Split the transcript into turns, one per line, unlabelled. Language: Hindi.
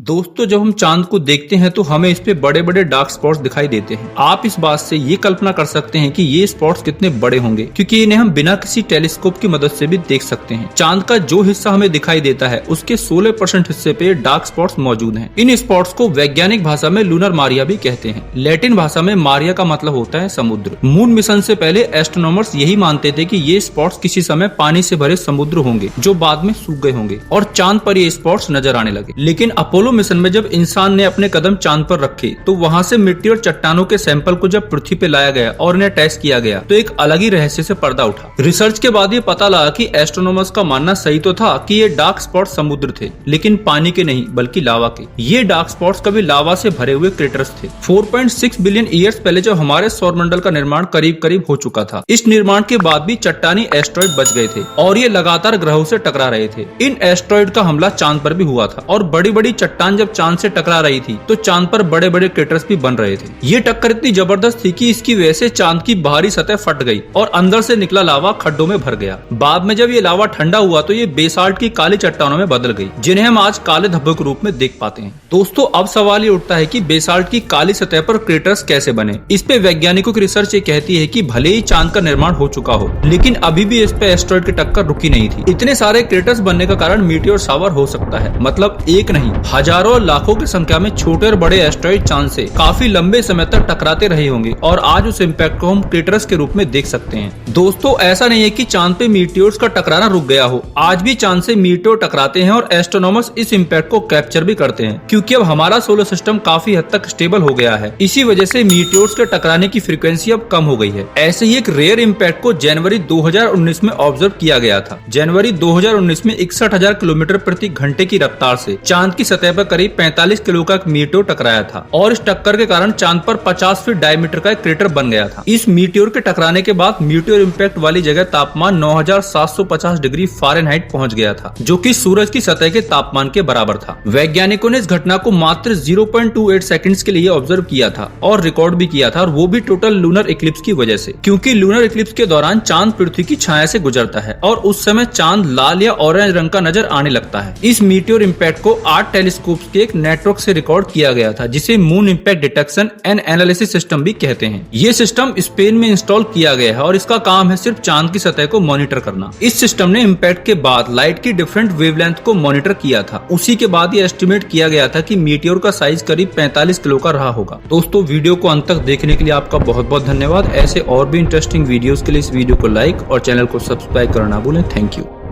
दोस्तों, जब हम चांद को देखते हैं तो हमें इस पे बड़े बड़े डार्क स्पॉट्स दिखाई देते हैं। आप इस बात से ये कल्पना कर सकते हैं कि ये स्पॉट्स कितने बड़े होंगे, क्योंकि इन्हें हम बिना किसी टेलीस्कोप की मदद से भी देख सकते हैं। चांद का जो हिस्सा हमें दिखाई देता है उसके 16% हिस्से पे डार्क स्पॉट्स मौजूद हैं। इन स्पॉट्स को वैज्ञानिक भाषा में लूनर मारिया भी कहते हैं। लैटिन भाषा में मारिया का मतलब होता है समुद्र। मून मिशन से पहले एस्ट्रोनॉमर्स यही मानते थे कि ये स्पॉट्स किसी समय पानी से भरे समुद्र होंगे जो बाद में सूख गए होंगे और चांद पर ये स्पॉट्स नजर आने लगे। लेकिन अपोलो मिशन में जब इंसान ने अपने कदम चांद पर रखे तो वहां से मिट्टी और चट्टानों के सैंपल को जब पृथ्वी पे लाया गया और इन्हें टेस्ट किया गया तो एक अलग ही रहस्य से पर्दा उठा। रिसर्च के बाद ये पता लगा कि एस्ट्रोनॉमर्स का मानना सही तो था कि ये डार्क स्पॉट समुद्र थे, लेकिन पानी के नहीं बल्कि लावा के। ये डार्क स्पॉट्स कभी लावा से भरे हुए क्रेटर्स थे। 4.6 बिलियन ईयर्स पहले जब हमारे सौरमंडल का निर्माण करीब करीब हो चुका था, इस निर्माण के बाद भी चट्टानी एस्ट्रॉइड बच गए थे और ये लगातार ग्रहों से टकरा रहे थे। इन एस्ट्रॉइड का हमला चांद पर भी हुआ था और बड़ी बड़ी चट्टान जब चांद से टकरा रही थी तो चांद पर बड़े बड़े क्रेटर्स भी बन रहे थे। ये टक्कर इतनी जबरदस्त थी कि इसकी वजह से चांद की बाहरी सतह फट गई और अंदर से निकला लावा खड्डों में भर गया। बाद में जब ये लावा ठंडा हुआ तो ये बेसाल्ट की काली चट्टानों में बदल गई, जिन्हें हम आज काले धब्बों के रूप में देख पाते हैं। दोस्तों, अब सवाल ये उठता है कि बेसाल्ट की काली सतह पर क्रेटर्स कैसे बने। इस पे वैज्ञानिकों की रिसर्च ये कहती है कि भले ही चांद का निर्माण हो चुका हो, लेकिन अभी भी इस पे एस्ट्रॉइड की टक्कर रुकी नहीं थी। इतने सारे क्रेटर्स बनने का कारण मीटियोर शावर हो सकता है। मतलब एक नहीं, हजारों लाखों की संख्या में छोटे और बड़े एस्ट्रॉइड चांद से काफी लंबे समय तक टकराते रहे होंगे और आज उस इम्पैक्ट को हम क्रेटर्स के रूप में देख सकते हैं। दोस्तों, ऐसा नहीं है कि चांद पे मीटियोर्स का टकराना रुक गया हो। आज भी चांद से मीटियोर टकराते हैं और एस्ट्रोनॉमर्स इस इम्पैक्ट को कैप्चर भी करते हैं, क्योंकि अब हमारा सोलर सिस्टम काफी हद तक स्टेबल हो गया है। इसी वजह से मीटियोर्स के टकराने की फ्रीक्वेंसी अब कम हो गई है। ऐसे ही एक रेयर इम्पैक्ट को जनवरी 2019 में ऑब्जर्व किया गया था। जनवरी 2019 में 61,000 किलोमीटर प्रति घंटे की रफ्तार से चांद की सतह पर करीब 45 किलो का मीटियोर टकराया था और इस टक्कर के कारण चांद पर 50 फीट डायमीटर का एक क्रेटर बन गया था। इस मीटियोर के टकराने के बाद मीटियोर इम्पैक्ट वाली जगह तापमान 9750 डिग्री फ़ारेनहाइट पहुंच गया था, जो कि सूरज की सतह के तापमान के बराबर था। वैज्ञानिकों ने इस घटना को मात्र 0.28 सेकंड्स के लिए ऑब्जर्व किया था और रिकॉर्ड भी किया था, और वो भी टोटल लूनर इक्लिप्स की वजह से, क्योंकि लूनर इक्लिप्स के दौरान चांद पृथ्वी की छाया से गुजरता है और उस समय चांद लाल या ऑरेंज रंग का नजर आने लगता है। इस मीटियोर इम्पैक्ट को 8 टेलीस्कोप्स के एक नेटवर्क से रिकॉर्ड किया गया था, जिसे moon impact detection and analysis system भी कहते हैं। ये सिस्टम स्पेन में इंस्टॉल किया गया है और इसका काम है सिर्फ चांद की सतह को मॉनिटर करना। इस सिस्टम ने इम्पैक्ट के बाद लाइट की डिफरेंट वेवलेंथ को मॉनिटर किया था। उसी के बाद ये एस्टिमेट किया गया था कि मीटियोर का साइज करीब 45 किलो का रहा होगा। दोस्तों, वीडियो को अंत तक देखने के लिए आपका बहुत बहुत धन्यवाद। ऐसे और भी इंटरेस्टिंग वीडियोस के लिए इस वीडियो को लाइक और चैनल को सब्सक्राइब करना ना भूलें। Thank you.